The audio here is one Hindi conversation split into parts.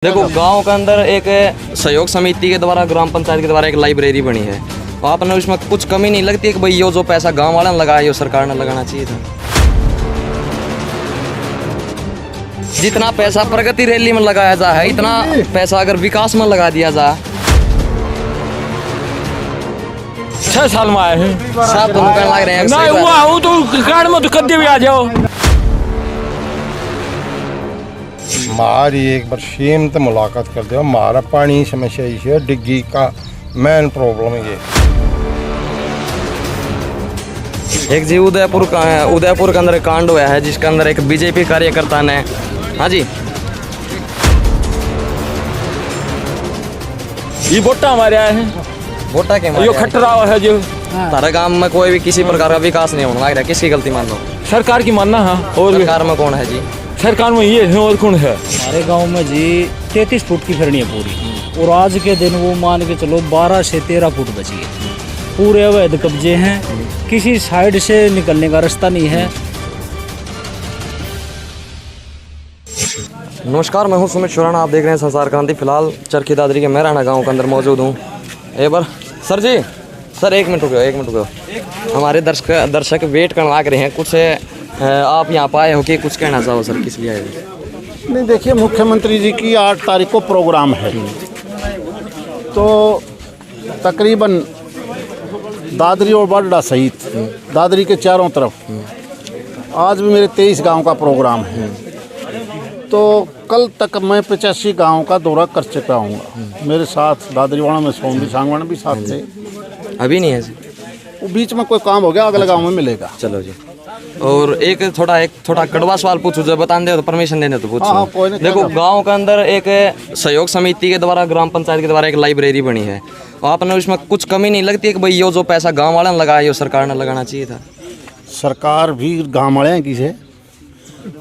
देखो गांव के अंदर एक सहयोग समिति के द्वारा ग्राम पंचायत के द्वारा एक लाइब्रेरी बनी है। आपने उसमें कुछ कमी नहीं लगती कि भाई ये जो पैसा गांव वाले ने लगाया ये सरकार ने लगाना चाहिए था। जितना पैसा प्रगति रैली में लगाया जा है इतना पैसा अगर विकास में लगा दिया जा। 6 साल में आए हैं साहब तो कहने लग रहे हैं नहीं हुआ हूँ तो कार्ड में तो कद्दे भी आ जाओ। हमारी एक बार शेम तो मुलाकात कर दो। हमारा पानी समस्या इसे डिग्गी का मेन प्रॉब्लम ये। एक जी उदयपुर के अंदर एक कांड हुआ है जिसके अंदर एक बीजेपी कार्यकर्ता ने हाँ जी ये वोटा हमारे आए हैं वोटा के यो खटरा है जो तारा गांव में कोई भी किसी प्रकार का विकास नहीं होना लग रहा। किसकी गलती मान लो? सरकार की मानना है। और सरकार में कौन है जी? सरकार में ये है और कौन है? हमारे गांव में जी 33 फुट की फिरनी है पूरी और आज के दिन वो मान के चलो 12 से 13 फुट बची है। पूरे अवैध कब्जे हैं, किसी साइड से निकलने का रास्ता नहीं है। नमस्कार, मैं हूं सुमित शुराना, आप देख रहे हैं संसार क्रांति। फिलहाल चरखी दादरी के मेहराना गांव के अंदर मौजूद हूं। एक बार सर जी सर एक मिनट रुको। हमारे दर्शक वेट करवा रहे हैं कुछ। आप यहाँ पाए हो कि कुछ कहना चाहो सर, किस लिए आए हो? नहीं, देखिए मुख्यमंत्री जी की 8 तारीख को प्रोग्राम है तो तकरीबन दादरी और बरडा सहित दादरी के चारों तरफ आज भी मेरे 23 गांव का प्रोग्राम है। तो कल तक मैं 85 गांव का दौरा कर चुका हूँ। मेरे साथ दादरीवाड़ा में सोमवी सांगवाड़ा भी साथ थे। अभी नहीं है जी? वो बीच में कोई काम हो गया, अगले गांव में मिलेगा। चलो जी। और एक थोड़ा कड़वा सवाल पूछूं, जो बता दे तो परमिशन देने तो पूछो। हाँ, कोई नहीं। देखो गांव के अंदर एक सहयोग समिति के द्वारा ग्राम पंचायत के द्वारा एक लाइब्रेरी बनी है। आपने उसमें कुछ कमी नहीं लगती कि भाई ये जो पैसा गांव वाले ने लगाया ये सरकार ने लगाना चाहिए था? सरकार भी गाँव वाले हैं किसे,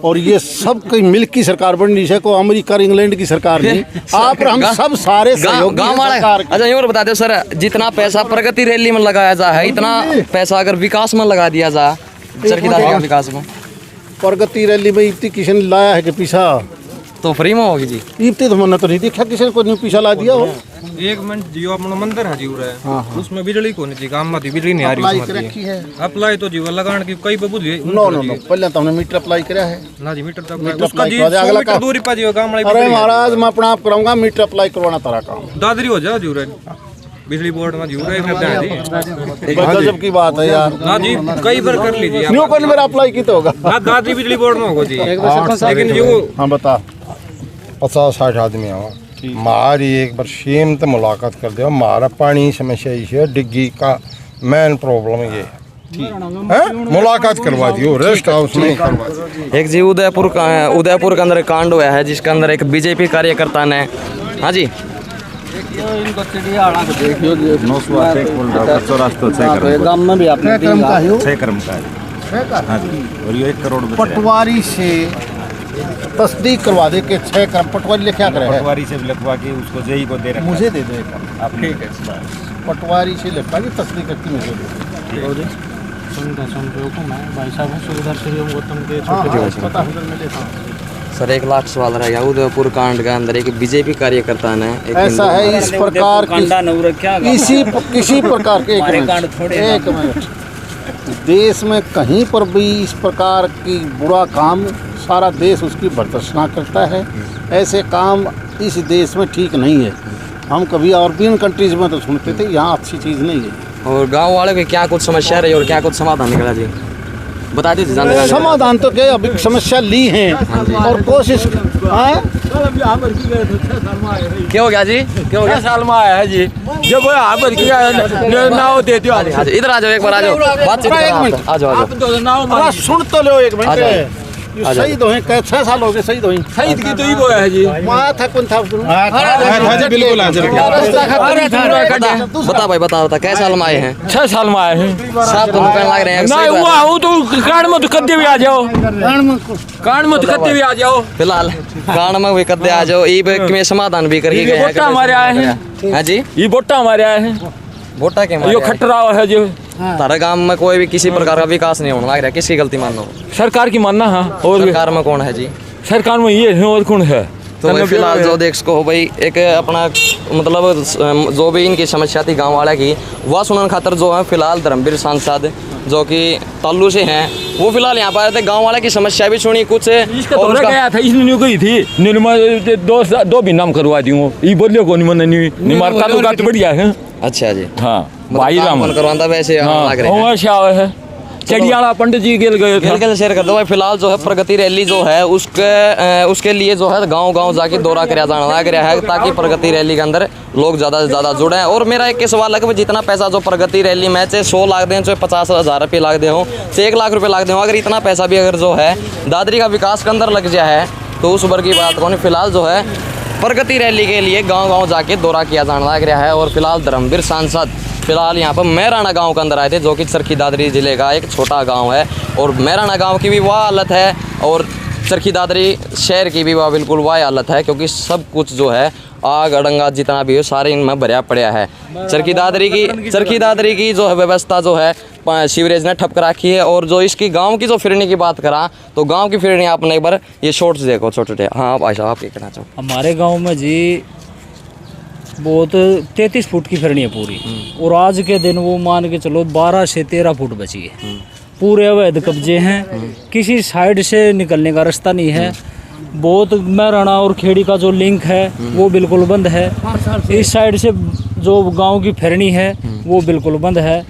और ये सब कई मिल्क की सरकार बन रही है, को अमेरिका और इंग्लैंड की सरकार नहीं। आप हम सब सारे गांव वाले। अच्छा ये और बता दो सर, जितना पैसा प्रगति रैली में लगाया जा है इतना पैसा अगर विकास में लगा दिया जा, चरखी दादरी के विकास में। प्रगति रैली में इतनी किसी ने लाया है कि पीछा तो फ्री में होगी जी? इतनी तो मैंने तो नहीं देखा किसी ने, कोई पीछा ला दिया हो। एक मिनट जियो अपना मंदिर है जीव रहा है। हाँ। उसमें बिजली को नहीं काम में बिजली नहीं आ अप्लाई रही रखी है। अप्लाई तो जीव लगान की कई बबू जी नो पहले तो हमने मीटर अप्लाई किया है ना जी। मीटर तक मीटर उसका अप्लाई जी करवा दे, 100 अगला मीटर काम। दूरी पर जीव काम वाली अरे महाराज मैं अपना आप कराऊंगा, मीटर अप्लाई करवाना तारा काम। दादरी हो जाओ जीव रहा बिजली बोर्ड में जीव रहा है। गजब की बात है यार। ना जी कई बार कर लीजिए न्यू पर मेरा अप्लाई की तो होगा। ना दादरी बिजली बोर्ड में होगा जी। लेकिन जो हाँ बता 50-60 आदमी आओ। हमारी एक बार शेम तो मुलाकात कर दो। हमारा पानी समस्या इसे डिग्गी का मेन प्रॉब्लम ये है। मुलाकात करवा दियो, रेस्ट हाउस में करवा दियो। एक जी उदयपुर के अंदर एक कांड हुआ है जिसके अंदर एक बीजेपी कार्यकर्ता ने हाँ जी गांव में भी आपने पटवारी से तस्दीक करवा दे के 6 क्रम पटवारी लिखा करे है। पटवारी से लिखवा के उसको जेई को दे रखा। मुझे दे दो एक आप ठीक है। पटवारी से लिखवा के तस्दीक करके मुझे दे दो। भाई साहब सुविधा पता है। सर 1 लाख सवाल रह गया। उदयपुर कांड के अंदर एक बीजेपी कार्यकर्ता ने ऐसा है इस प्रकार की किसी प्रकार के एक मिनट देश में कहीं पर भी इस प्रकार की बुरा काम सारा देश उसकी भर्त्सना करता है। ऐसे काम इस देश में ठीक नहीं है। हम कभी यूरोपियन कंट्रीज में तो सुनते थे, यहाँ अच्छी चीज़ नहीं है। और गांव वाले की क्या कुछ समस्या रही और क्या कुछ समाधान निकला जी? बता दीजिए। समाधान तो क्या, अभी समस्या ली है और कोशिश क्या हो गया जी? क्या हो गया? 6 साल में आया है जी। जब वो आबर किया नाव देते हो इधर आ जाओ, एक बार आ जाओ, बातचीत आ जाओ। सुन तो लो एक मिनट। शहीद हुए 6 साल हो गए शहीद हुए। शहीद की तो ही वो है जी। वहाँ था कौन था? बिल्कुल बता भाई बता कैसे साल में आए हैं? 6 साल में आए हैं साहब तो कहने लग रहे हैं नहीं हुआ हूँ तो कार्ड में तो कद्दे भी आ जाओ। कार्ड में तो कद्दे भी आ जाओ। फिलहाल कांड में भी कद्दे आ जाओ। ई समाधान भी करके गए हैं। वोटा हमारे आए हैं। हाँ जी ये वोटा हमारे आए हैं। वोटा के यो खटरा है जो तारा गांव में कोई भी किसी प्रकार का विकास नहीं होना लग रहा। किसकी गलती मान लो? सरकार की मानना है। और सरकार में कौन है जी? सरकार में ये है और कौन है? तो भाई फिलहाल जो देख सको हो भाई एक अपना मतलब जो भी इनकी समस्या थी गांव वाले की वह सुनने खातर जो है फिलहाल धर्मवीर सांसद जो कि ताल्लू से हैं वो फिलहाल यहाँ पर आए थे। गांव वाले की समस्या भी सुनी कुछ और गया था इसने गई थी निर्मा दो भी नाम करवा दी हूँ ये बोलियो कौन मन नहीं मारता तो गात बढ़िया है। अच्छा जी हाँ भाई राम करवाता वैसे लग रहे हैं चढ़ियाला पंडित जी गेल गए थे। शेयर कर दो भाई। फिलहाल जो है प्रगति रैली जो है उसके लिए जो है गांव जाके दौरा कराया जाना गया है ताकि प्रगति रैली के अंदर लोग ज़्यादा से ज़्यादा जुड़े हैं। और मेरा एक सवाल है कि जितना पैसा जो प्रगति रैली में चाहे 100 लाख दें चाहे 50,000 रुपये लाख दे हो चाहे 1 लाख रुपये लाख दे हो, अगर इतना पैसा भी अगर जो है दादरी का विकास के अंदर लग जाए तो उस वर्ग की बात कौन। फिलहाल जो है प्रगति रैली के लिए गाँव जाके दौरा किया जाना लग रहा है। और फिलहाल धर्मवीर सांसद फिलहाल यहाँ पर मैराना गांव के अंदर आए थे जो कि चरखी दादरी जिले का एक छोटा गांव है। और मैराना गांव की भी वह हालत है और चरखी दादरी शहर की भी वह बिल्कुल वह हालत है क्योंकि सब कुछ जो है आग अड़ंगा जितना भी हो सारे इनमें भरा पड़ा है। चरखी दादरी की जो है व्यवस्था जो है सीवरेज ने ठप कर रखी है। और जो इसकी गांव की जो फिरनी की बात करा तो गांव की फिरनी आपने एक बार ये शॉर्ट्स देखो छोटे। हाँ भाई साहब आप क्या कहना चाहो। हमारे गांव में जी बहुत 33 फुट की फिरनी है पूरी और आज के दिन वो मान के चलो 12 से 13 फुट बची है। पूरे अवैध कब्जे हैं, किसी साइड से निकलने का रास्ता नहीं है। बहुत मैराना और खेड़ी का जो लिंक है वो बिल्कुल बंद है। इस साइड से जो गांव की फिरनी है वो बिल्कुल बंद है।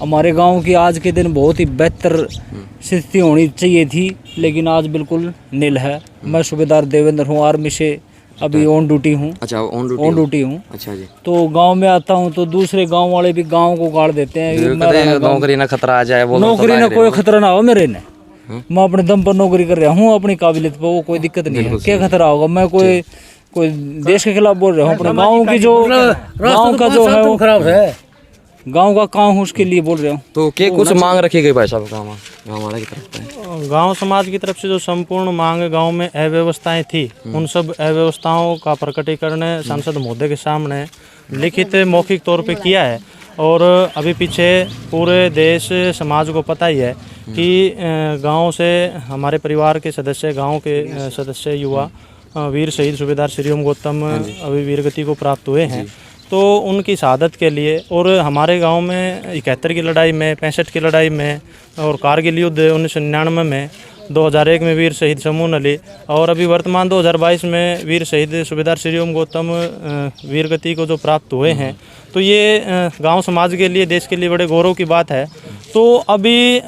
हमारे गांव की आज के दिन बहुत ही बेहतर स्थिति होनी चाहिए थी लेकिन आज बिल्कुल नील है। मैं सूबेदार देवेंद्र हूँ, आर्मी से अभी ऑन ड्यूटी हूँ। अच्छा ऑन ड्यूटी हूँ। अच्छा जी। तो गांव में आता हूँ तो दूसरे गांव वाले भी गांव को गाड़ देते हैं। नौकरी ना खतरा आ जाए नौकरी ना कोई खतरा ना हो मेरे ने। मैं अपने दम पर नौकरी कर रहा हूँ अपनी काबिलियत पर, वो कोई दिक्कत नहीं है। क्या खतरा होगा। मैं कोई देश के खिलाफ बोल रहा हूँ, अपने गाँव की जो गाँव का जो है वो खराब है, गांव का काम उसके लिए बोल रहा हूँ। तो क्या कुछ मांग रखी गई भाई साहब गाँव वाले की तरफ? गांव समाज की तरफ से जो संपूर्ण मांग गांव में अव्यवस्थाएं थी उन सब अव्यवस्थाओं का प्रकटीकरण सांसद महोदय के सामने लिखित मौखिक तौर पे किया है। और अभी पीछे पूरे देश समाज को पता ही है कि गांव से हमारे परिवार के सदस्य गांव के सदस्य युवा वीर शहीद सूबेदार श्री ओम गौतम अभी वीरगति को प्राप्त हुए हैं। तो उनकी शहादत के लिए और हमारे गांव में 71 की लड़ाई में, 65 की लड़ाई में और कारगिल युद्ध 1999 में, 2001 में वीर शहीद शमून अली और अभी वर्तमान 2022 में वीर शहीद सूबेदार श्री ओम गौतम वीरगति को जो प्राप्त हुए हैं तो ये गांव समाज के लिए, देश के लिए बड़े गौरव की बात है। तो अभी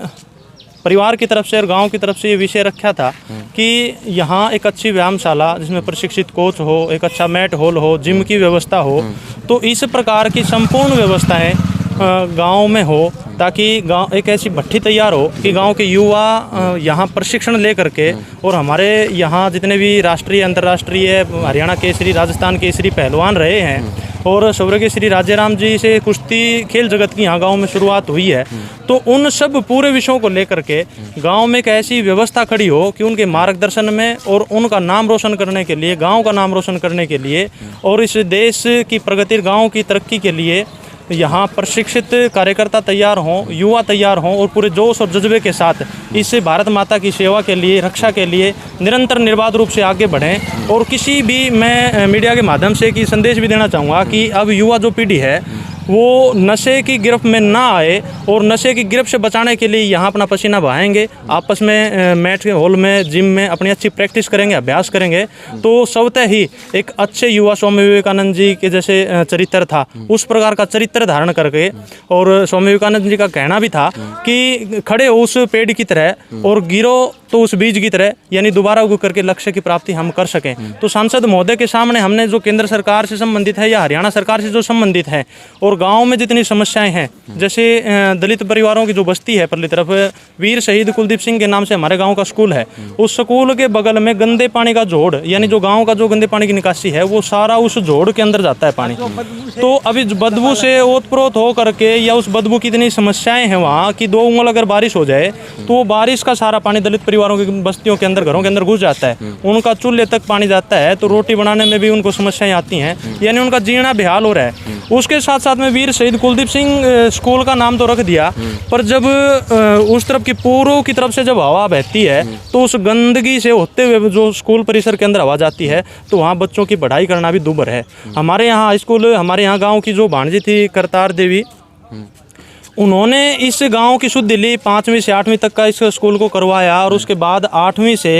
परिवार की तरफ से और गांव की तरफ से ये विषय रखा था कि यहाँ एक अच्छी व्यायामशाला जिसमें प्रशिक्षित कोच हो, एक अच्छा मैट हॉल हो, जिम की व्यवस्था हो, तो इस प्रकार की संपूर्ण व्यवस्थाएं गांव में हो ताकि गांव एक ऐसी भट्ठी तैयार हो कि गांव के युवा यहाँ प्रशिक्षण ले करके और हमारे यहाँ जितने भी राष्ट्रीय अंतर्राष्ट्रीय हरियाणा केसरी, राजस्थान केसरी पहलवान रहे हैं और स्वर्गीय श्री राज्यराम जी से कुश्ती खेल जगत की यहाँ गांव में शुरुआत हुई है। तो उन सब पूरे विषयों को लेकर के गांव में एक ऐसी व्यवस्था खड़ी हो कि उनके मार्गदर्शन में और उनका नाम रोशन करने के लिए, गांव का नाम रोशन करने के लिए और इस देश की प्रगति, गांव की तरक्की के लिए यहाँ प्रशिक्षित कार्यकर्ता तैयार हों, युवा तैयार हों और पूरे जोश और जज्बे के साथ इस भारत माता की सेवा के लिए, रक्षा के लिए निरंतर निर्बाध रूप से आगे बढ़ें। और किसी भी मैं मीडिया के माध्यम से कि संदेश भी देना चाहूँगा कि अब युवा जो पीढ़ी है वो नशे की गिरफ्त में ना आए और नशे की गिरफ्त से बचाने के लिए यहाँ अपना पसीना बहाएंगे, आपस में मैट के हॉल में, जिम में अपनी अच्छी प्रैक्टिस करेंगे, अभ्यास करेंगे तो स्वतः ही एक अच्छे युवा स्वामी विवेकानंद जी के जैसे चरित्र था उस प्रकार का चरित्र धारण करके। और स्वामी विवेकानंद जी का कहना भी था कि खड़े हो उस पेड़ की तरह और गिरो तो उस बीज की तरह, यानी दोबारा उग करके लक्ष्य की प्राप्ति हम कर सकें। तो सांसद महोदय के सामने हमने जो केंद्र सरकार से संबंधित है या हरियाणा सरकार से जो संबंधित है और गांव में जितनी समस्याएं हैं, जैसे दलित परिवारों की जो बस्ती है परली तरफ, वीर शहीद कुलदीप सिंह के नाम से हमारे गांव का स्कूल है, उस स्कूल के बगल में गंदे पानी का जोड़, यानी जो गांव का जो गंदे पानी की निकासी है वो सारा उस जोड़ के अंदर जाता है पानी। तो अभी बदबू से ओतप्रोत हो करके या उस बदबू की इतनी समस्याएं हैं वहाँ कि 2 उंगल अगर बारिश हो जाए तो वो बारिश का सारा पानी दलित परिवारों की बस्तियों के अंदर, घरों के अंदर घुस जाता है। उनका चूल्हे तक पानी जाता है, तो रोटी बनाने में भी उनको समस्याएं आती हैं, यानी उनका जीना बेहाल हो रहा है। उसके साथ साथ में वीर शहीद कुलदीप सिंह स्कूल का नाम तो रख दिया, पर जब उस तरफ की पूर्व की तरफ से जब हवा बहती है तो उस गंदगी से होते हुए जो स्कूल परिसर के अंदर हवा जाती है तो वहाँ बच्चों की पढ़ाई करना भी दूभर है। हमारे यहाँ हाई स्कूल, हमारे यहाँ गाँव की जो भांजी थी करतार देवी, उन्होंने इस गांव की शुद्ध ली 5वीं से 8वीं तक का इस स्कूल को करवाया और उसके बाद 8वीं से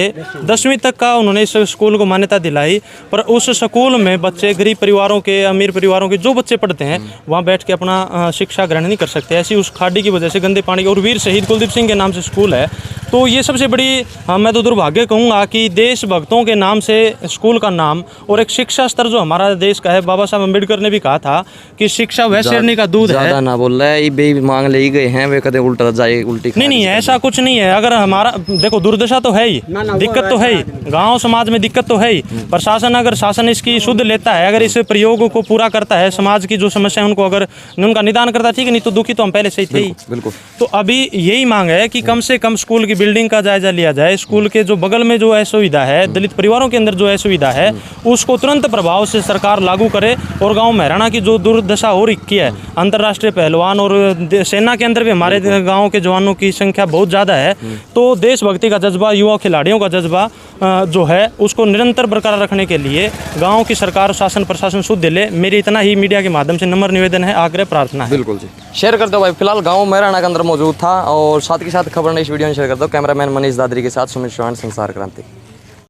10वीं तक का उन्होंने इस स्कूल को मान्यता दिलाई। पर उस स्कूल में बच्चे गरीब परिवारों के, अमीर परिवारों के जो बच्चे पढ़ते हैं वहाँ बैठ के अपना शिक्षा ग्रहण नहीं कर सकते, ऐसी उस खाड़ी की वजह से, गंदे पानी की। और वीर शहीद कुलदीप सिंह के नाम से स्कूल है, तो ये सबसे बड़ी मैं तो दुर्भाग्य कहूँगा कि देशभक्तों के नाम से स्कूल का नाम और एक शिक्षा स्तर जो हमारा देश का है, बाबा साहब अम्बेडकर ने भी कहा था कि शिक्षा वह शेरनी का दूध है। ज़्यादा ना बोल रहा है, ये बे मांग ले गए हैं, वे कदे उल्टा जाए, उल्टी नहीं, ऐसा कुछ नहीं है। अगर हमारा देखो, दुर्दशा तो है ही, दिक्कत तो है ही, गांव समाज में दिक्कत तो है ही। प्रशासन अगर शासन इसकी शुद्ध लेता है, अगर इस प्रयोग को पूरा करता है, समाज की जो समस्या है उनको अगर उनका निदान करता है, ठीक है, नहीं तो दुखी तो हम पहले से ही थे ही। बिल्कुल। तो अभी यही मांग है कि कम से कम स्कूल की बिल्डिंग का जायजा लिया जाए, स्कूल के जो बगल में जो असुविधा है, दलित परिवारों के अंदर जो असुविधा है, उसको तुरंत प्रभाव से सरकार लागू करे। और गाँव महराणा की जो दुर्दशा हो रखी है, अंतर्राष्ट्रीय पहलवान और सेना के अंदर भी हमारे गांव के जवानों की संख्या बहुत ज़्यादा है, तो देशभक्ति का जज्बा, युवा खिलाड़ियों का जज्बा जो है उसको निरंतर बरकरार रखने के लिए गांव की सरकार, शासन, प्रशासन शुद्ध ले। मेरी इतना ही मीडिया के माध्यम से नम्र निवेदन है, आग्रह, प्रार्थना है। बिल्कुल जी, शेयर कर दो भाई। फिलहाल गाँव महराणा के अंदर मौजूद था और साथ के साथ खबर ने इस वीडियो में शेयर कर दो। कैमरामैन मनीष दादरी के साथ सुमित चौहान, संसार क्रांति।